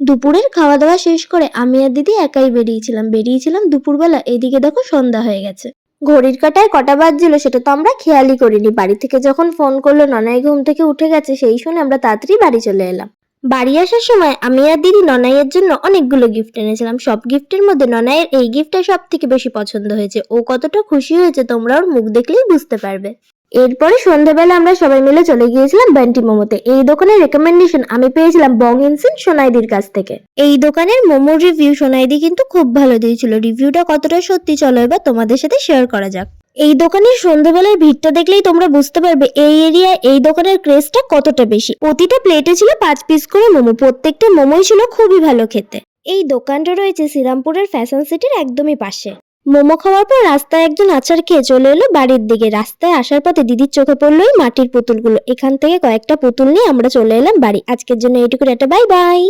দুপুরের খাওয়া দাওয়া শেষ করে আমি আর দিদি একাই বেরিয়েছিলাম দুপুরবেলা। এদিকে দেখো সন্ধ্যা হয়ে গেছে। ঘড়ির কাঁটায় কটা বাজছিল সেটা তো আমরা খেয়ালই করিনি। বাড়ি থেকে যখন ফোন করলো ননাই ঘুম থেকে উঠে গেছে, সেই শুনে আমরা তাড়াতাড়ি বাড়ি চলে এলাম। বাড়ি আসার সময় আমি আর দিদি ননাইয়ের জন্য অনেকগুলো গিফট এনেছিলাম। সব গিফটের মধ্যে ননাইয়ের এই গিফটটা সব থেকে বেশি পছন্দ হয়েছে। ও কতটা খুশি হয়েছে তোমরা ওর মুখ দেখলেই বুঝতে পারবে। এরপরে সন্ধ্যাবেলা আমরা সবাই মিলে চলে গিয়েছিলাম বান্টি মোমোতে। এই দোকানের রেকমেন্ডেশন আমি পেয়েছিলাম বং ইনসেন সোনাইদির কাছ থেকে। এই দোকানের মোমোর রিভিউ সোনাইদি কিন্তু খুব ভালো দিয়েছিল। রিভিউটা কতটা সত্যি চলো এবার তোমাদের সাথে শেয়ার করা যাক। এই দোকানের সন্ধ্যাবেলার ভিড়টা দেখলেই তোমরা বুঝতে পারবে এই এরিয়ায় এই দোকানের ক্রেজটা কতটা বেশি। প্রতিটা প্লেটে ছিল 5 পিস করে মোমো, প্রত্যেকটা মোমোই ছিল খুবই ভালো খেতে। এই দোকানটা রয়েছে শ্রীরামপুরের ফ্যাশন সিটির একদমই পাশে। মোমো খাওয়ার পর রাস্তায় একজন আচার খেয়ে চলে এলো বাড়ির দিকে। রাস্তায় আসার পথে দিদির চোখে পড়লো এই মাটির পুতুলগুলো। এখান থেকে কয়েকটা পুতুল নিয়ে আমরা চলে এলাম বাড়ি। আজকের জন্য এইটুকু, একটা বাই বাই।